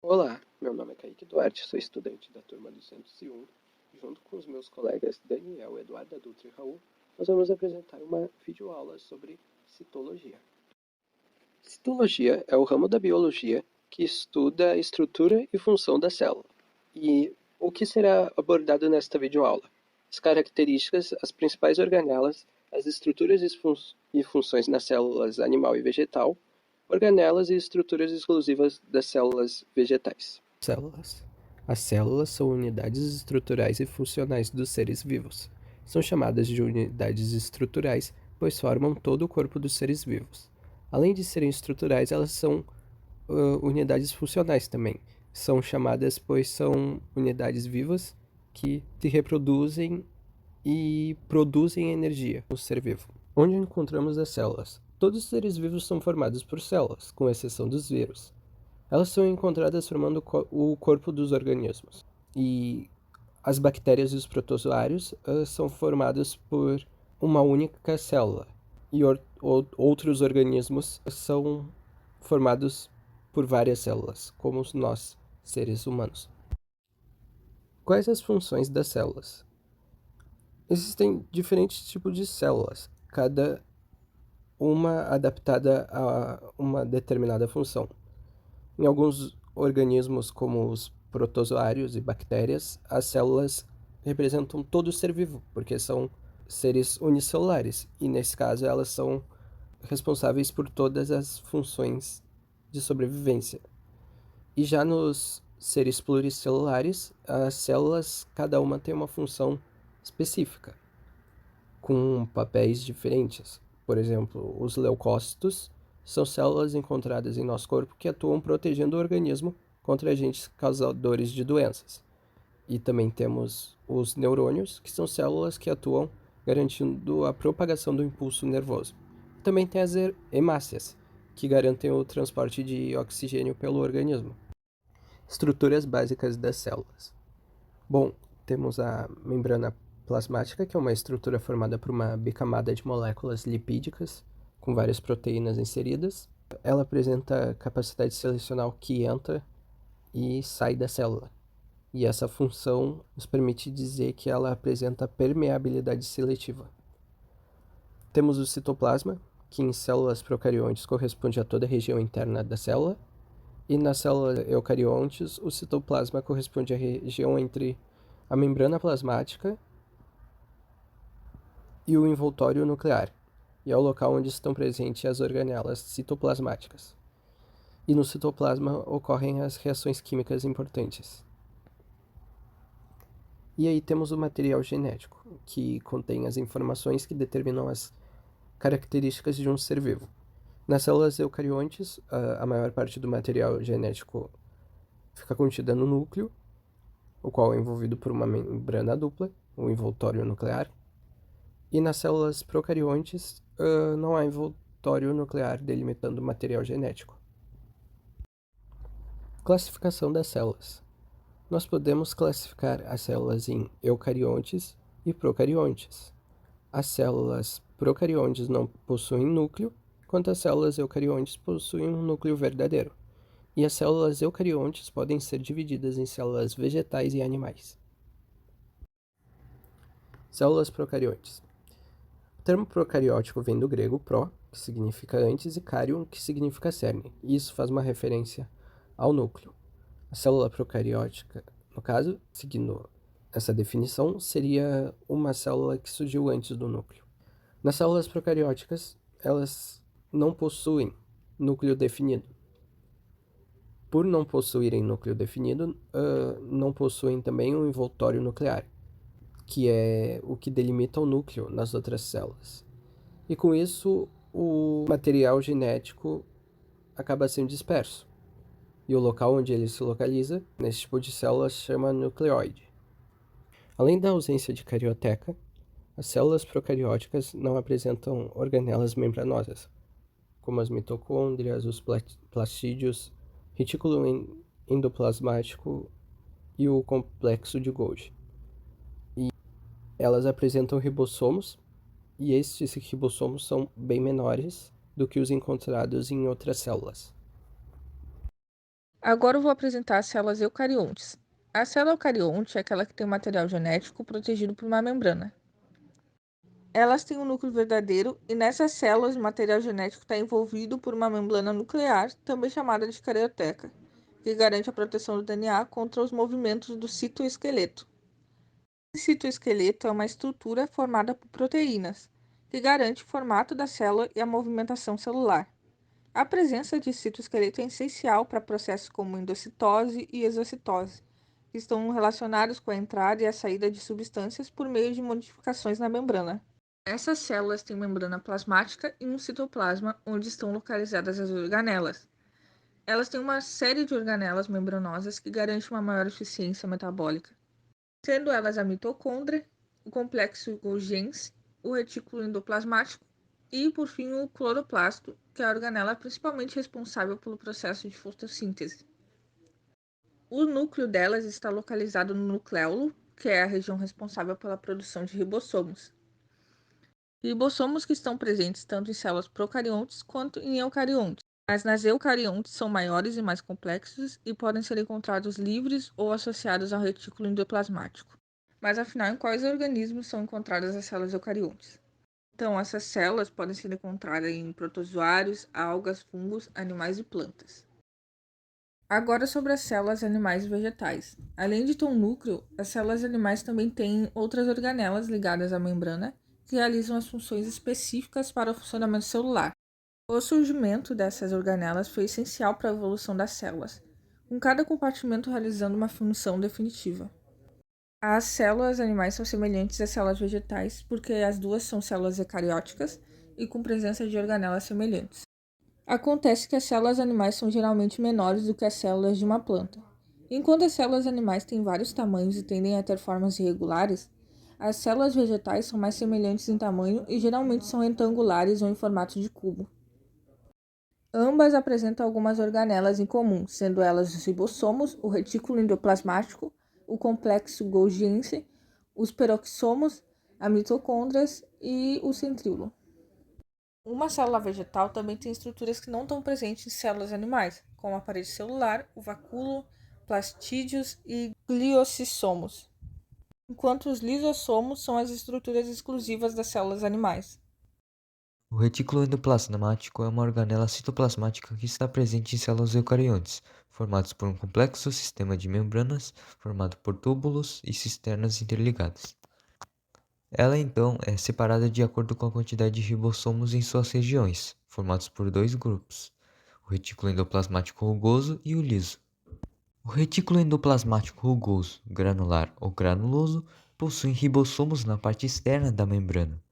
Olá, meu nome é Kaique Duarte, sou estudante da turma 201. Junto com os meus colegas Daniel, Eduardo Dutra e Raul, nós vamos apresentar uma videoaula sobre citologia. Citologia é o ramo da biologia que estuda a estrutura e função da célula. E o que será abordado nesta videoaula? As características, as principais organelas, as estruturas e funções nas células animal e vegetal, organelas e estruturas exclusivas das células vegetais. Células. As células são unidades estruturais e funcionais dos seres vivos. São chamadas de unidades estruturais, pois formam todo o corpo dos seres vivos. Além de serem estruturais, elas são unidades funcionais também. São chamadas pois são unidades vivas que se reproduzem e produzem energia no ser vivo. Onde encontramos as células? Todos os seres vivos são formados por células, com exceção dos vírus. Elas são encontradas formando o corpo dos organismos. E as bactérias e os protozoários são formados por uma única célula. E outros organismos são formados por várias células, como nós, seres humanos. Quais as funções das células? Existem diferentes tipos de células, cada uma adaptada a uma determinada função. Em alguns organismos, como os protozoários e bactérias, as células representam todo o ser vivo, porque são seres unicelulares, e nesse caso elas são responsáveis por todas as funções de sobrevivência. E já nos seres pluricelulares, as células, cada uma tem uma função específica, com papéis diferentes. Por exemplo, os leucócitos são células encontradas em nosso corpo que atuam protegendo o organismo contra agentes causadores de doenças. E também temos os neurônios, que são células que atuam garantindo a propagação do impulso nervoso. Também tem as hemácias, que garantem o transporte de oxigênio pelo organismo. Estruturas básicas das células. Bom, temos a membrana plasmática, que é uma estrutura formada por uma bicamada de moléculas lipídicas com várias proteínas inseridas. Ela apresenta capacidade selecional que entra e sai da célula. E essa função nos permite dizer que ela apresenta permeabilidade seletiva. Temos o citoplasma, que em células procariontes corresponde a toda a região interna da célula, e nas células eucariontes o citoplasma corresponde à região entre a membrana plasmática e o envoltório nuclear, e é o local onde estão presentes as organelas citoplasmáticas. E no citoplasma ocorrem as reações químicas importantes. E aí temos o material genético, que contém as informações que determinam as características de um ser vivo. Nas células eucariontes, a maior parte do material genético fica contida no núcleo, o qual é envolvido por uma membrana dupla, o envoltório nuclear. E nas células procariontes, não há envoltório nuclear delimitando o material genético. Classificação das células. Nós podemos classificar as células em eucariontes e procariontes. As células procariontes não possuem núcleo, enquanto as células eucariontes possuem um núcleo verdadeiro. E as células eucariontes podem ser divididas em células vegetais e animais. Células procariontes. O termo procariótico vem do grego pro, que significa antes, e carion, que significa cerne, e isso faz uma referência ao núcleo. A célula procariótica, no caso, seguindo essa definição, seria uma célula que surgiu antes do núcleo. Nas células procarióticas, elas não possuem núcleo definido. Por não possuírem núcleo definido, não possuem também um envoltório nuclear, que é o que delimita o núcleo nas outras células. E com isso, o material genético acaba sendo disperso. E o local onde ele se localiza, nesse tipo de célula, se chama nucleoide. Além da ausência de carioteca, as células procarióticas não apresentam organelas membranosas, como as mitocôndrias, os plastídeos, retículo endoplasmático e o complexo de Golgi. E elas apresentam ribossomos, e estes ribossomos são bem menores do que os encontrados em outras células. Agora eu vou apresentar as células eucariontes. A célula eucarionte é aquela que tem um material genético protegido por uma membrana. Elas têm um núcleo verdadeiro e nessas células o material genético está envolvido por uma membrana nuclear, também chamada de carioteca, que garante a proteção do DNA contra os movimentos do citoesqueleto. O citoesqueleto é uma estrutura formada por proteínas, que garante o formato da célula e a movimentação celular. A presença de citoesqueleto é essencial para processos como endocitose e exocitose, que estão relacionados com a entrada e a saída de substâncias por meio de modificações na membrana. Essas células têm membrana plasmática e um citoplasma, onde estão localizadas as organelas. Elas têm uma série de organelas membranosas que garante uma maior eficiência metabólica, sendo elas a mitocôndria, o complexo Golgi, o retículo endoplasmático e, por fim, o cloroplasto, que é a organela principalmente responsável pelo processo de fotossíntese. O núcleo delas está localizado no nucleolo, que é a região responsável pela produção de ribossomos. Ribossomos que estão presentes tanto em células procariontes quanto em eucariontes, mas nas eucariontes são maiores e mais complexos e podem ser encontrados livres ou associados ao retículo endoplasmático. Mas afinal, em quais organismos são encontradas as células eucariontes? Então, essas células podem ser encontradas em protozoários, algas, fungos, animais e plantas. Agora sobre as células animais e vegetais. Além de ter um núcleo, as células animais também têm outras organelas ligadas à membrana que realizam as funções específicas para o funcionamento celular. O surgimento dessas organelas foi essencial para a evolução das células, com cada compartimento realizando uma função definitiva. As células animais são semelhantes às células vegetais porque as duas são células eucarióticas e com presença de organelas semelhantes. Acontece que as células animais são geralmente menores do que as células de uma planta. Enquanto as células animais têm vários tamanhos e tendem a ter formas irregulares, as células vegetais são mais semelhantes em tamanho e geralmente são retangulares ou em formato de cubo. Ambas apresentam algumas organelas em comum, sendo elas os ribossomos, o retículo endoplasmático, o complexo Golgi, os peroxisomos, as mitocôndrias e o centríolo. Uma célula vegetal também tem estruturas que não estão presentes em células animais, como a parede celular, o vacúolo, plastídeos e gliossomas, enquanto os lisossomos são as estruturas exclusivas das células animais. O retículo endoplasmático é uma organela citoplasmática que está presente em células eucariontes, formadas por um complexo sistema de membranas formado por túbulos e cisternas interligadas. Ela então é separada de acordo com a quantidade de ribossomos em suas regiões, formados por dois grupos, o retículo endoplasmático rugoso e o liso. O retículo endoplasmático rugoso, granular ou granuloso possui ribossomos na parte externa da membrana.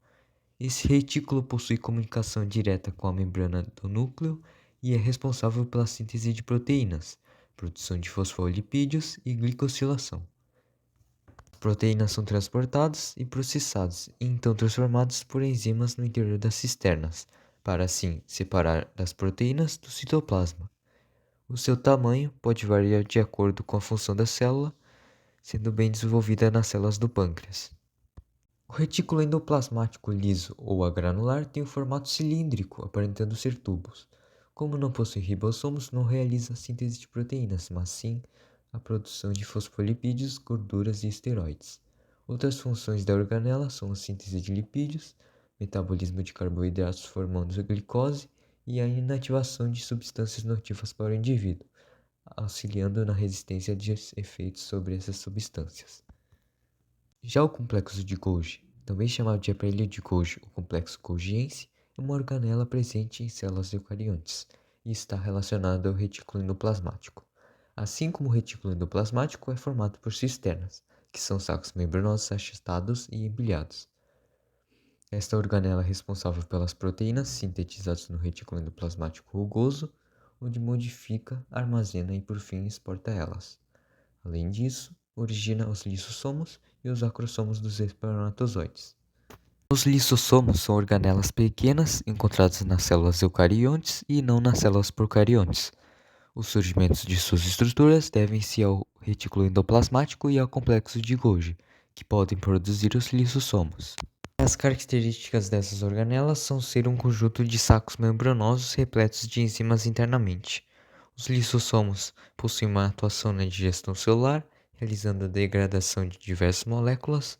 Esse retículo possui comunicação direta com a membrana do núcleo e é responsável pela síntese de proteínas, produção de fosfolipídios e glicosilação. Proteínas são transportadas e processadas e então transformadas por enzimas no interior das cisternas, para assim separar as proteínas do citoplasma. O seu tamanho pode variar de acordo com a função da célula, sendo bem desenvolvida nas células do pâncreas. O retículo endoplasmático liso ou agranular tem um formato cilíndrico, aparentando ser tubos. Como não possui ribossomos, não realiza a síntese de proteínas, mas sim a produção de fosfolipídios, gorduras e esteroides. Outras funções da organela são a síntese de lipídios, metabolismo de carboidratos formando a glicose e a inativação de substâncias nocivas para o indivíduo, auxiliando na resistência de efeitos sobre essas substâncias. Já o complexo de Golgi, também chamado de aparelho de Golgi ou complexo golgiense, é uma organela presente em células eucariontes e está relacionado ao retículo endoplasmático. Assim como o retículo endoplasmático é formado por cisternas, que são sacos membranosos achatados e embilhados. Esta organela é responsável pelas proteínas sintetizadas no retículo endoplasmático rugoso, onde modifica, armazena e por fim exporta elas. Além disso, origina os lisossomos e os acrossomos dos espermatozoides. Os lisossomos são organelas pequenas encontradas nas células eucariontes e não nas células procariontes. Os surgimentos de suas estruturas devem-se ao retículo endoplasmático e ao complexo de Golgi, que podem produzir os lisossomos. As características dessas organelas são ser um conjunto de sacos membranosos repletos de enzimas internamente. Os lisossomos possuem uma atuação na digestão celular, realizando a degradação de diversas moléculas,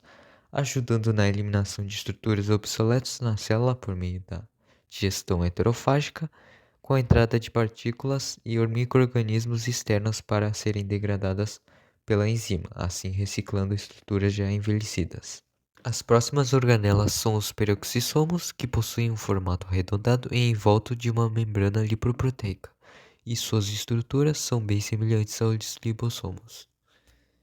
ajudando na eliminação de estruturas obsoletas na célula por meio da digestão heterofágica, com a entrada de partículas e micro-organismos externos para serem degradadas pela enzima, assim reciclando estruturas já envelhecidas. As próximas organelas são os peroxissomos, que possuem um formato arredondado e envolto de uma membrana lipoproteica, e suas estruturas são bem semelhantes aos lipossomos.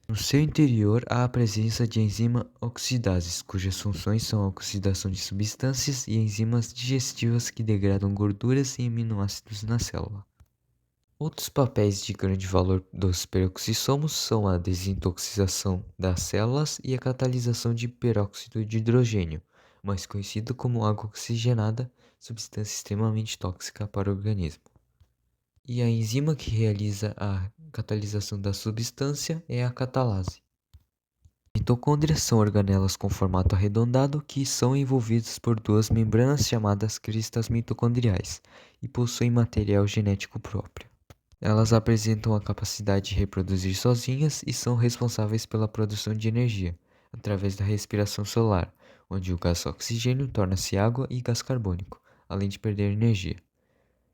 No seu interior há a presença de enzima oxidases, cujas funções são a oxidação de substâncias e enzimas digestivas que degradam gorduras e aminoácidos na célula. Outros papéis de grande valor dos peroxissomos são a desintoxicação das células e a catalisação de peróxido de hidrogênio, mais conhecido como água oxigenada, substância extremamente tóxica para o organismo. E a enzima que realiza a catalisação da substância é a catalase. Mitocôndrias são organelas com formato arredondado que são envolvidas por duas membranas chamadas cristas mitocondriais e possuem material genético próprio. Elas apresentam a capacidade de reproduzir sozinhas e são responsáveis pela produção de energia, através da respiração celular, onde o gás oxigênio torna-se água e gás carbônico, além de perder energia.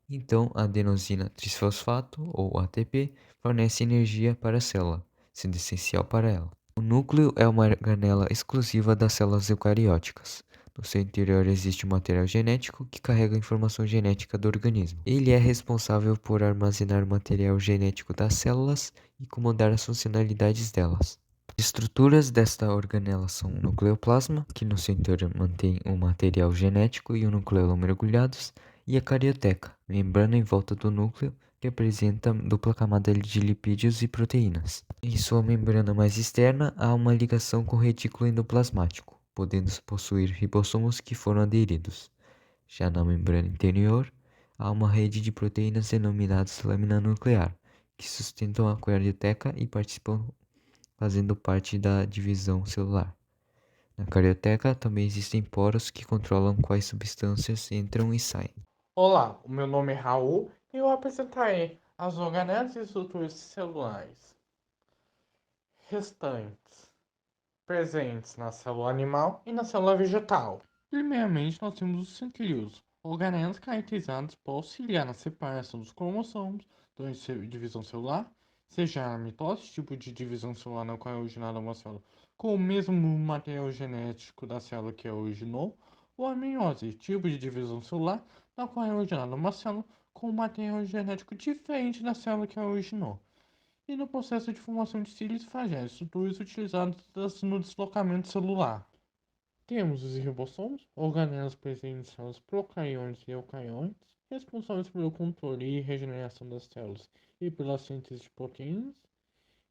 Então, a adenosina trisfosfato, ou ATP, fornece energia para a célula, sendo essencial para ela. O núcleo é uma organela exclusiva das células eucarióticas. No seu interior existe um material genético que carrega a informação genética do organismo. Ele é responsável por armazenar o material genético das células e comandar as funcionalidades delas. As estruturas desta organela são o nucleoplasma, que no seu interior mantém o material genético e o nucleolo mergulhados, e a carioteca, membrana em volta do núcleo, que apresenta dupla camada de lipídios e proteínas. Em sua membrana mais externa, há uma ligação com o retículo endoplasmático, podendo possuir ribossomos que foram aderidos. Já na membrana interior, há uma rede de proteínas denominadas lâmina nuclear, que sustentam a carioteca e participam fazendo parte da divisão celular. Na carioteca também existem poros que controlam quais substâncias entram e saem. Olá, o meu nome é Raul e eu apresentarei as organelas e estruturas celulares restantes presentes na célula animal e na célula vegetal. Primeiramente, nós temos os centríolos, organelas caracterizados por auxiliar na separação dos cromossomos durante a divisão celular, seja a mitose, tipo de divisão celular na qual é originada uma célula com o mesmo material genético da célula que a originou, ou a meiose, tipo de divisão celular na qual é originada uma célula com um material genético diferente da célula que a originou. E no processo de formação de cílios flagélios, estruturas utilizadas no deslocamento celular. Temos os ribossomos, organelas presentes em células procariontes e eucariontes, responsáveis pelo controle e regeneração das células e pela síntese de proteínas,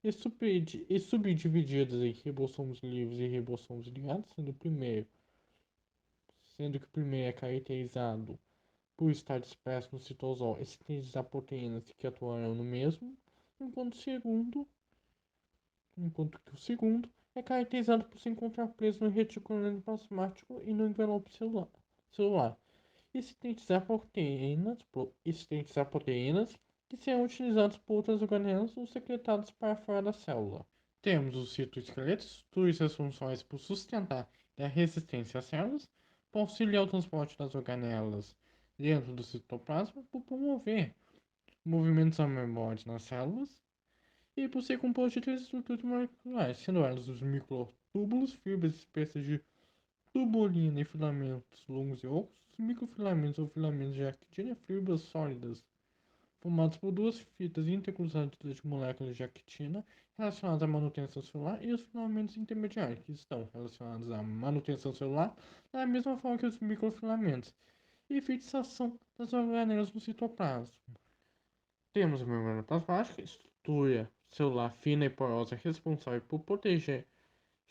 e subdivididas em ribossomos livres e ribossomos ligados, sendo que o primeiro é caracterizado por estar disperso no citosol e sintetizar proteínas que atuarão no mesmo, enquanto que o segundo é caracterizado por se encontrar preso no retículo endoplasmático e no envelope celular e sintetizar proteínas que serão utilizadas por outras organelas ou secretadas para fora da célula. Temos os citoesqueletos, estruturas responsáveis por sustentar a resistência às células, por auxiliar o transporte das organelas dentro do citoplasma, por promover movimentos amebóicos nas células e por ser composto de três estruturas moleculares, sendo elas os microtúbulos, fibras espessas de tubulina e filamentos longos e ocos, microfilamentos ou filamentos de actina, fibras sólidas formados por duas fitas intercruzadas de moléculas de actina relacionadas à manutenção celular e os filamentos intermediários, que estão relacionados à manutenção celular da mesma forma que os microfilamentos e fixação das organelas no citoplasma. Temos a membrana plasmática, estrutura celular fina e porosa responsável por proteger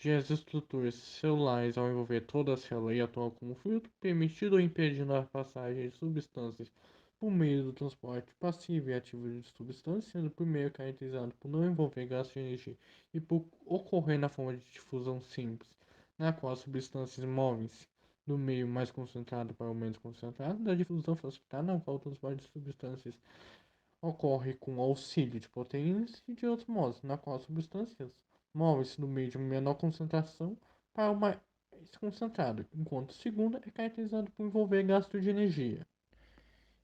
as estruturas celulares ao envolver toda a célula e atuar como filtro, permitindo ou impedindo a passagem de substâncias por meio do transporte passivo e ativo de substâncias, sendo o primeiro caracterizado por não envolver gasto de energia e por ocorrer na forma de difusão simples, na qual as substâncias movem-se do meio mais concentrado para o menos concentrado, da difusão facilitada, na qual o transporte de substâncias ocorre com o auxílio de proteínas e de osmose, na qual as substâncias movem-se do meio de menor concentração para o mais concentrado, enquanto o segundo é caracterizado por envolver gasto de energia.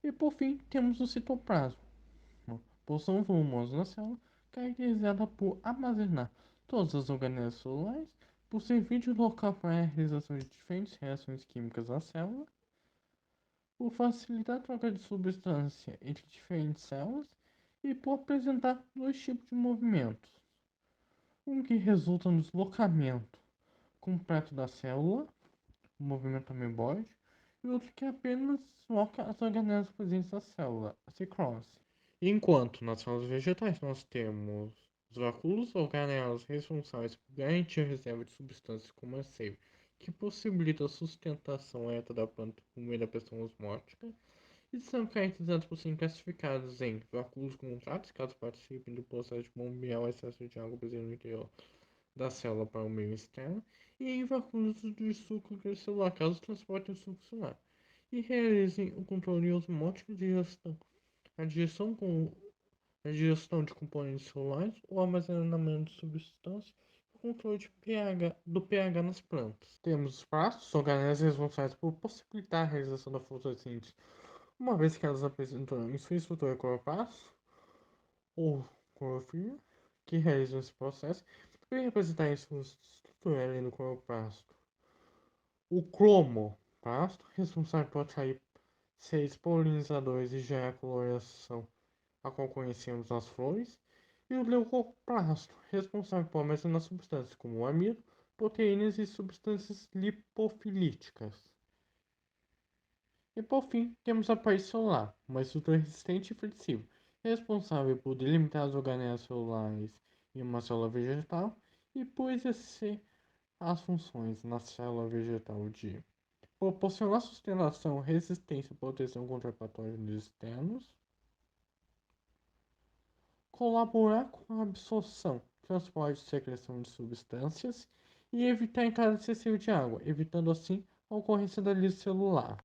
E por fim, temos o citoplasma, uma porção volumosa na célula, caracterizada por armazenar todas as organelas celulares, por servir de local para a realização de diferentes reações químicas na célula, por facilitar a troca de substância entre diferentes células e por apresentar dois tipos de movimentos. Um que resulta no deslocamento completo da célula, o movimento ameboide, e outro que apenas desloca as organelas presentes na célula, a ciclose. Enquanto nas células vegetais nós temos os vacúolos organelas responsáveis por garantir a reserva de substâncias como a seiva, que possibilita a sustentação lenta da planta por meio da pressão osmótica, e são caracterizados por serem classificados em vacúolos contratos, caso participem do processo de bombear o excesso de água presente no interior da célula para o meio externo, e em vacúolos de suco celular, caso transportem o suco celular, e realizem o controle osmótico de digestão, a digestão de componentes celulares, o armazenamento de substâncias e o controle do pH nas plantas. Temos os pastos, organelas responsáveis por possibilitar a realização da fotossíntese, uma vez que elas apresentam em sua estrutura cloroplasto ou clorofila, que realizam esse processo, e representar em sua estrutura além do cloroplasto o cromoplasto, responsável por atrair seres polinizadores e gerar a coloração, a qual conhecemos nas flores, e o leucoplasto, responsável por armazenar substâncias como o amido, proteínas e substâncias lipofilíticas. E por fim, temos a parede celular, uma estrutura resistente e flexível, responsável por delimitar as organelas celulares em uma célula vegetal e por exercer as funções na célula vegetal de proporcionar sustentação, resistência e proteção contra patógenos externos, colaborar com a absorção, transporte e secreção de substâncias e evitar a entrada excessiva de água, evitando assim a ocorrência da lise celular.